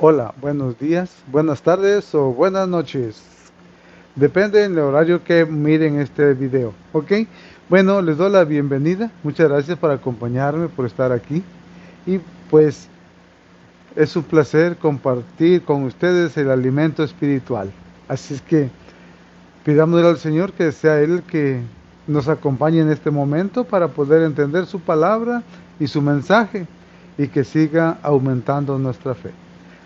Hola, buenos días, buenas tardes o buenas noches. Depende del horario que miren este video, ¿ok? Bueno, les doy la bienvenida. Muchas gracias por acompañarme, por estar aquí. Y pues es un placer compartir con ustedes el alimento espiritual. Así es que pidámosle al Señor que sea Él que nos acompañe en este momento para poder entender su palabra y su mensaje y que siga aumentando nuestra fe.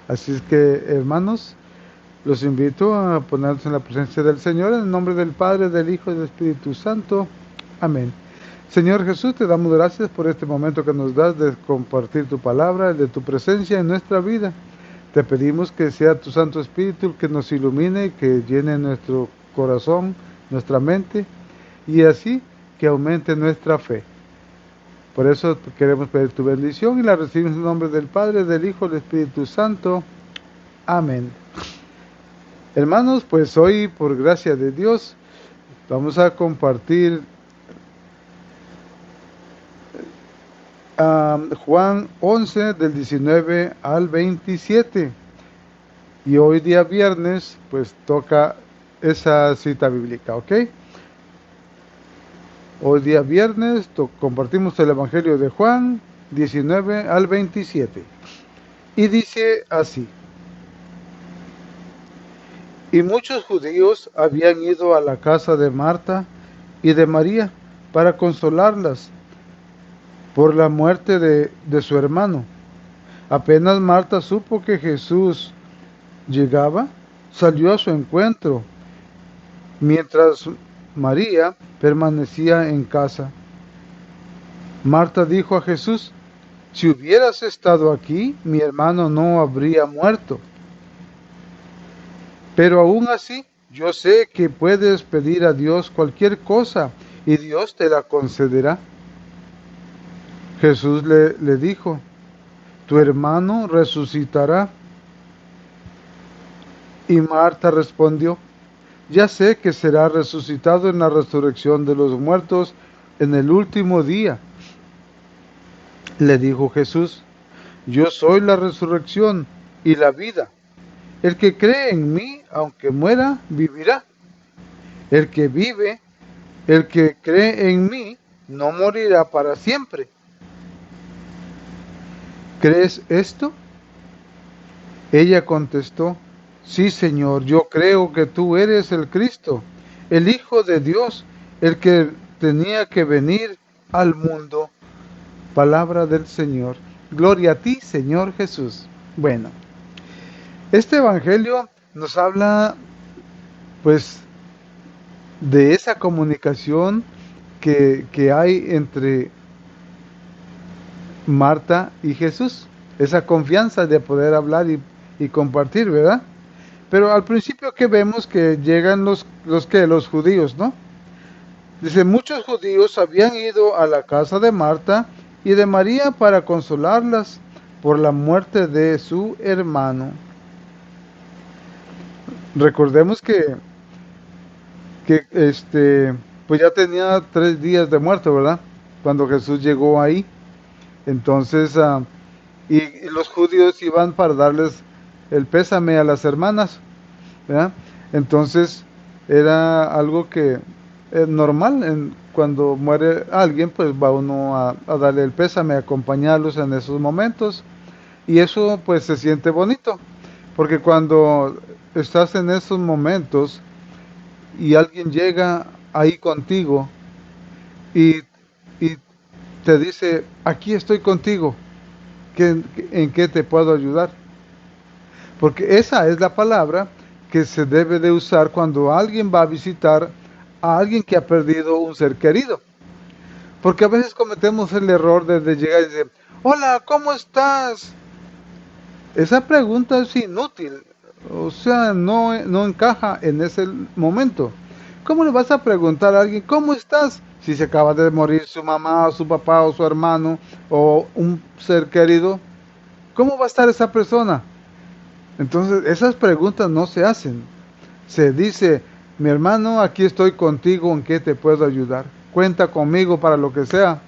Así es que, hermanos, los invito a ponernos en la presencia del Señor, en el nombre del Padre, del Hijo y del Espíritu Santo. Amén. Señor Jesús, te damos gracias por este momento que nos das de compartir tu palabra, de tu presencia en nuestra vida. Te pedimos que sea tu Santo Espíritu el que nos ilumine, que llene nuestro corazón, nuestra mente, y así que aumente nuestra fe. Por eso queremos pedir tu bendición y la recibimos en el nombre del Padre, del Hijo y del Espíritu Santo. Amén. Hermanos, pues hoy, por gracia de Dios, vamos a compartir Juan 11 del 19 al 27. Y hoy día viernes, pues toca esa cita bíblica, ¿ok? Hoy día viernes compartimos el Evangelio de Juan 19 al 27. Y dice así: Y muchos judíos habían ido a la casa de Marta y de María para consolarlas por la muerte de su hermano. Apenas Marta supo que Jesús llegaba, salió a su encuentro, mientras María permanecía en casa. Marta dijo a Jesús: si hubieras estado aquí, mi hermano no habría muerto. Pero aún así, yo sé que puedes pedir a Dios cualquier cosa y Dios te la concederá. Jesús le dijo: tu hermano resucitará. Y Marta respondió: ya sé que será resucitado en la resurrección de los muertos en el último día. Le dijo Jesús: yo soy la resurrección y la vida. El que cree en mí, aunque muera, vivirá. El que vive, el que cree en mí, no morirá para siempre. ¿Crees esto? Ella contestó: sí, Señor, yo creo que tú eres el Cristo, el Hijo de Dios, el que tenía que venir al mundo. Palabra del Señor. Gloria a ti, Señor Jesús. Bueno, este evangelio nos habla, pues, de esa comunicación que hay entre Marta y Jesús, esa confianza de poder hablar y compartir, ¿verdad? Pero al principio que vemos que llegan los judíos, ¿no? Dice, muchos judíos habían ido a la casa de Marta y de María para consolarlas por la muerte de su hermano. Recordemos que pues ya tenía 3 días de muerto, ¿verdad? Cuando Jesús llegó ahí. Entonces, y los judíos iban para darles el pésame a las hermanas, ¿verdad? Entonces, era algo que es normal, cuando muere alguien, pues va uno a darle el pésame, a acompañarlos en esos momentos, y eso pues se siente bonito, porque cuando estás en esos momentos y alguien llega ahí contigo y, y te dice, aquí estoy contigo, ¿en qué te puedo ayudar? Porque esa es la palabra que se debe de usar cuando alguien va a visitar a alguien que ha perdido un ser querido. Porque a veces cometemos el error de llegar y decir, hola, ¿cómo estás? Esa pregunta es inútil, o sea, no encaja en ese momento. ¿Cómo le vas a preguntar a alguien, ¿cómo estás? Si se acaba de morir su mamá, o su papá, o su hermano, o un ser querido, ¿cómo va a estar esa persona? Entonces, esas preguntas no se hacen. Se dice, mi hermano, aquí estoy contigo, ¿en qué te puedo ayudar? Cuenta conmigo para lo que sea.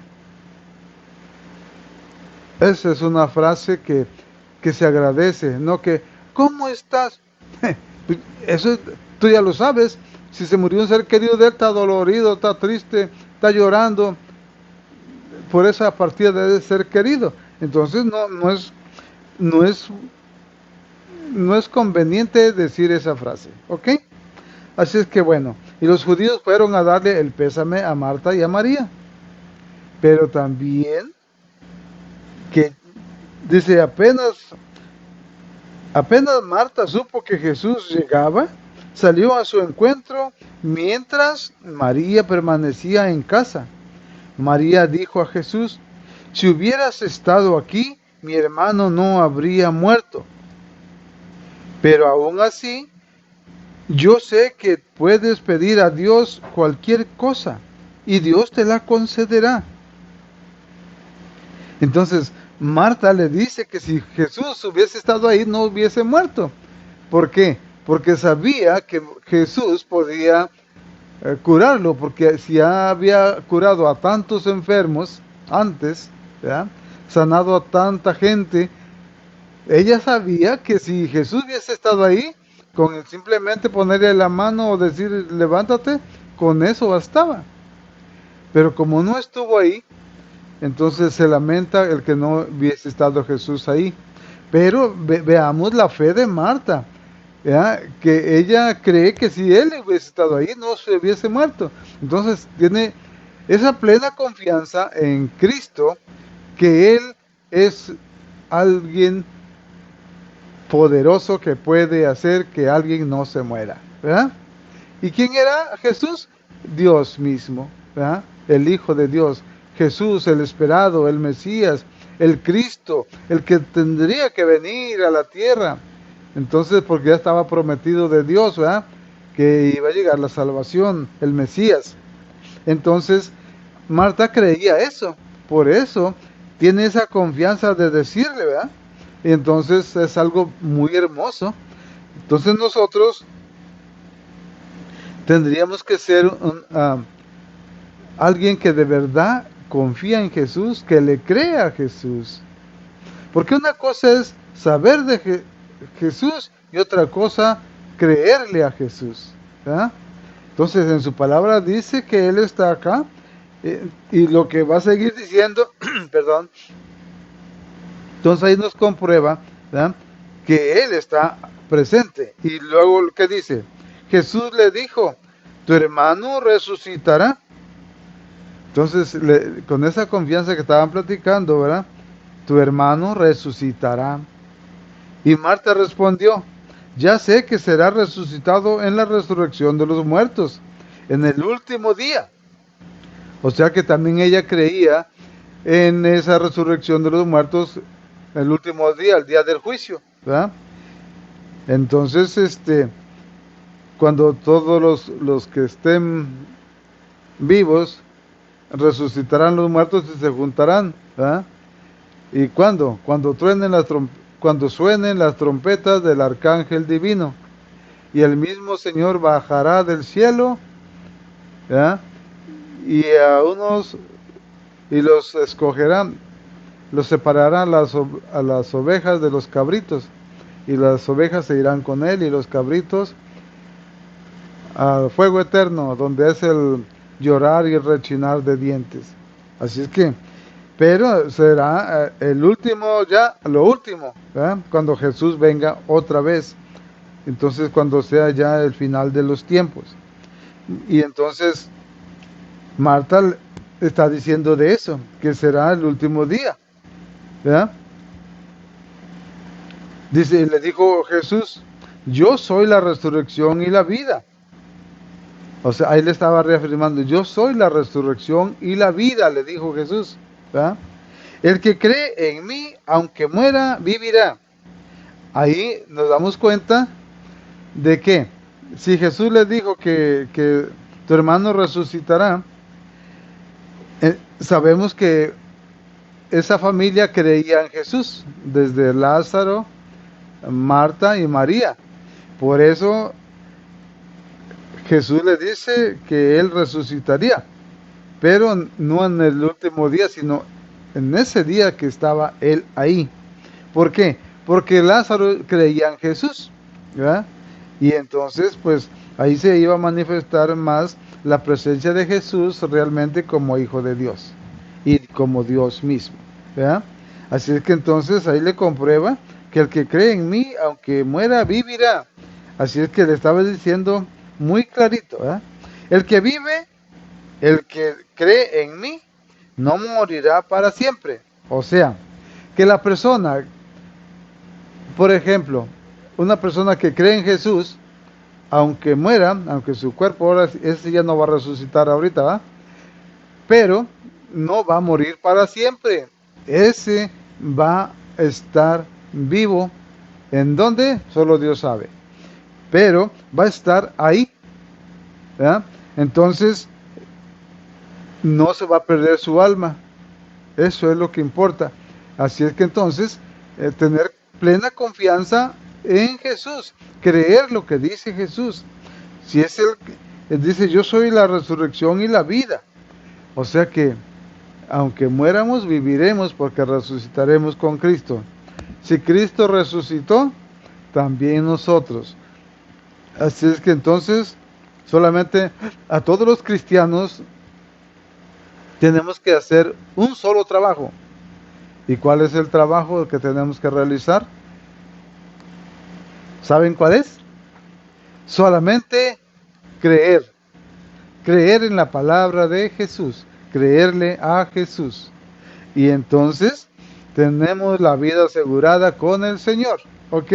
Esa es una frase que se agradece, no que, ¿cómo estás? Eso tú ya lo sabes. Si se murió un ser querido de él, está dolorido, está triste, está llorando por esa partida de ser querido. Entonces no es, no es conveniente decir esa frase, ¿ok? Así es que bueno, y los judíos fueron a darle el pésame a Marta y a María, pero también que dice apenas Marta supo que Jesús llegaba, salió a su encuentro mientras María permanecía en casa. María dijo a Jesús, si hubieras estado aquí, mi hermano no habría muerto. Pero aún así, yo sé que puedes pedir a Dios cualquier cosa y Dios te la concederá. Entonces, Marta le dice que si Jesús hubiese estado ahí, no hubiese muerto. ¿Por qué? Porque sabía que Jesús podía curarlo, porque si ya había curado a tantos enfermos antes, ¿ya? Sanado a tanta gente, ella sabía que si Jesús hubiese estado ahí, con el simplemente ponerle la mano o decir levántate, con eso bastaba. Pero como no estuvo ahí, entonces se lamenta el que no hubiese estado Jesús ahí. Pero veamos la fe de Marta, ¿ya? Que ella cree que si él hubiese estado ahí, no se hubiese muerto. Entonces tiene esa plena confianza en Cristo, que Él es alguien poderoso que puede hacer que alguien no se muera, ¿verdad? ¿Y quién era Jesús? Dios mismo, ¿verdad? El Hijo de Dios, Jesús, el esperado, el Mesías, el Cristo, el que tendría que venir a la tierra. Entonces, porque ya estaba prometido de Dios, ¿verdad? Que iba a llegar la salvación, el Mesías. Entonces, Marta creía eso, por eso tiene esa confianza de decirle, ¿verdad? Y entonces es algo muy hermoso. Entonces nosotros tendríamos que ser alguien que de verdad confía en Jesús, que le crea a Jesús. Porque una cosa es saber de Jesús y otra cosa creerle a Jesús, ¿verdad? Entonces en su palabra dice que Él está acá, y lo que va a seguir diciendo, perdón, entonces ahí nos comprueba, ¿verdad?, que Él está presente. Y luego, ¿qué dice? Jesús le dijo, tu hermano resucitará. Entonces, con esa confianza que estaban platicando, ¿verdad? Tu hermano resucitará. Y Marta respondió, ya sé que será resucitado en la resurrección de los muertos, en el último día. O sea que también ella creía en esa resurrección de los muertos, el último día, el día del juicio, ¿verdad? Entonces, cuando todos los que estén vivos resucitarán los muertos y se juntarán, ¿verdad? ¿Y cuándo? Cuando suenen las trompetas del arcángel divino, y el mismo Señor bajará del cielo, ¿verdad? Y los escogerán, los separará a las ovejas de los cabritos, y las ovejas se irán con él, y los cabritos al fuego eterno, donde es el llorar y el rechinar de dientes. Así es que, pero será el último, ya lo último, ¿verdad? Cuando Jesús venga otra vez. Entonces, cuando sea ya el final de los tiempos. Y entonces Marta está diciendo de eso, que será el último día, ¿verdad? Dice, le dijo Jesús, yo soy la resurrección y la vida. O sea, ahí le estaba reafirmando, yo soy la resurrección y la vida, le dijo Jesús, ¿verdad? El que cree en mí, aunque muera, vivirá. Ahí nos damos cuenta de que si Jesús le dijo que tu hermano resucitará, sabemos que esa familia creía en Jesús, desde Lázaro, Marta y María. Por eso Jesús le dice que Él resucitaría, pero no en el último día, sino en ese día que estaba Él ahí. ¿Por qué? porque Lázaro creía en Jesús, ¿verdad? Y entonces, pues, ahí se iba a manifestar más la presencia de Jesús realmente como Hijo de Dios y como Dios mismo, ¿verdad? Así es que entonces ahí le comprueba que el que cree en mí, aunque muera, vivirá. Así es que le estaba diciendo muy clarito, ¿verdad? El que vive, el que cree en mí, no morirá para siempre. O sea, que la persona, por ejemplo, una persona que cree en Jesús, aunque muera, aunque su cuerpo ahora, ese ya no va a resucitar ahorita, ¿va? Pero no va a morir para siempre. Ese va a estar vivo. ¿En dónde? Solo Dios sabe. Pero va a estar ahí, ¿verdad? Entonces, no se va a perder su alma. Eso es lo que importa. Así es que entonces, tener plena confianza en Jesús, creer lo que dice Jesús. Si es él dice, yo soy la resurrección y la vida. O sea que, aunque muéramos, viviremos porque resucitaremos con Cristo. Si Cristo resucitó, también nosotros. Así es que entonces, solamente a todos los cristianos tenemos que hacer un solo trabajo. ¿Y cuál es el trabajo que tenemos que realizar? ¿Saben cuál es? Solamente creer. Creer en la palabra de Jesús. Creerle a Jesús. Y entonces tenemos la vida asegurada con el Señor. ¿Ok?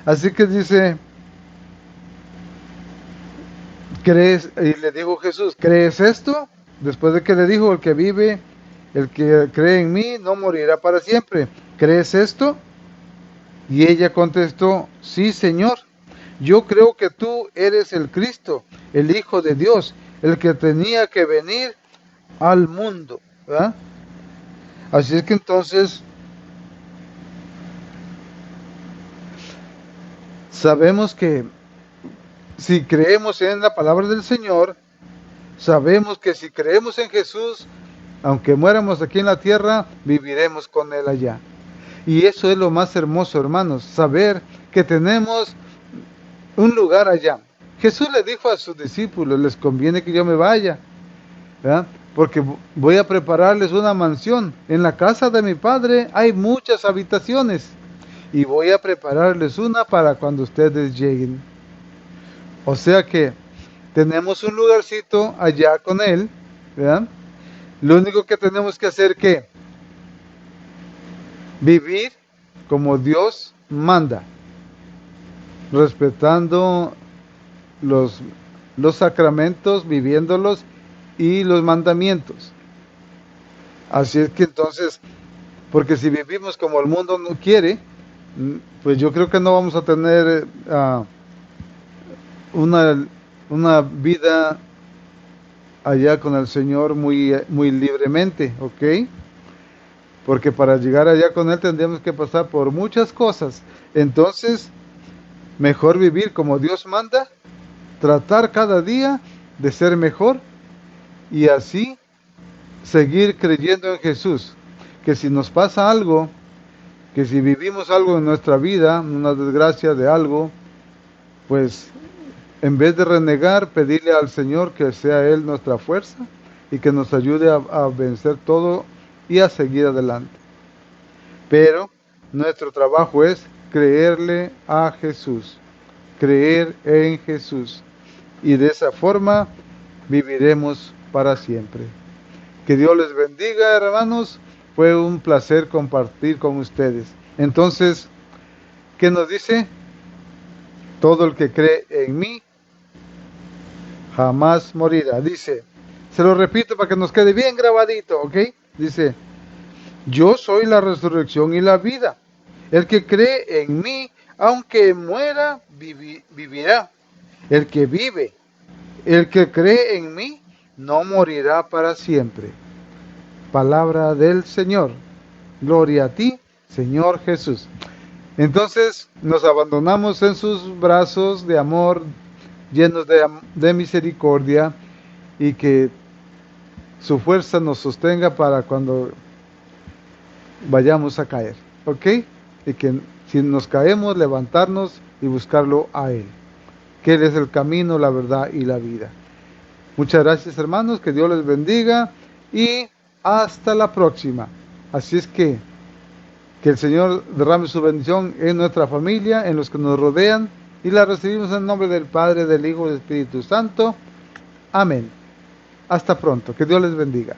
Así que dice, ¿crees? Y le dijo Jesús, ¿crees esto? Después de que le dijo, el que vive, el que cree en mí, no morirá para siempre. ¿Crees esto? Y ella contestó, sí, Señor, yo creo que tú eres el Cristo, el Hijo de Dios, el que tenía que venir al mundo, ¿verdad? Así es que entonces sabemos que si creemos en la palabra del Señor, sabemos que si creemos en Jesús, aunque muéramos aquí en la tierra, viviremos con Él allá. Y eso es lo más hermoso, hermanos, saber que tenemos un lugar allá. Jesús le dijo a sus discípulos, les conviene que yo me vaya, ¿verdad? Porque voy a prepararles una mansión. En la casa de mi Padre hay muchas habitaciones y voy a prepararles una para cuando ustedes lleguen. O sea que tenemos un lugarcito allá con Él, ¿verdad? Lo único que tenemos que hacer es vivir como Dios manda, respetando los, los sacramentos, viviéndolos y los mandamientos. Así es que entonces, porque si vivimos como el mundo no quiere, pues yo creo que no vamos a tener una, una vida allá con el Señor muy libremente, ¿ok? Porque para llegar allá con Él tendríamos que pasar por muchas cosas. Entonces, mejor vivir como Dios manda, tratar cada día de ser mejor y así seguir creyendo en Jesús. Que si nos pasa algo, que si vivimos algo en nuestra vida, una desgracia de algo, pues en vez de renegar, pedirle al Señor que sea Él nuestra fuerza y que nos ayude a vencer todo y a seguir adelante. Pero nuestro trabajo es creerle a Jesús, creer en Jesús. Y de esa forma viviremos para siempre. Que Dios les bendiga, hermanos. Fue un placer compartir con ustedes. Entonces, ¿qué nos dice? Todo el que cree en mí jamás morirá. Dice, se lo repito para que nos quede bien grabadito, ¿ok? Dice, yo soy la resurrección y la vida. El que cree en mí, aunque muera, vivirá. El que vive, el que cree en mí, no morirá para siempre. Palabra del Señor. Gloria a ti, Señor Jesús. Entonces nos abandonamos en sus brazos de amor, llenos de misericordia, y que su fuerza nos sostenga para cuando vayamos a caer, ¿ok? Y que Si nos caemos, levantarnos y buscarlo a Él, que Él es el camino, la verdad y la vida. Muchas gracias, hermanos, que Dios les bendiga y hasta la próxima. Así es que el Señor derrame su bendición en nuestra familia, en los que nos rodean, y la recibimos en nombre del Padre, del Hijo y del Espíritu Santo. Amén. Hasta pronto. Que Dios les bendiga.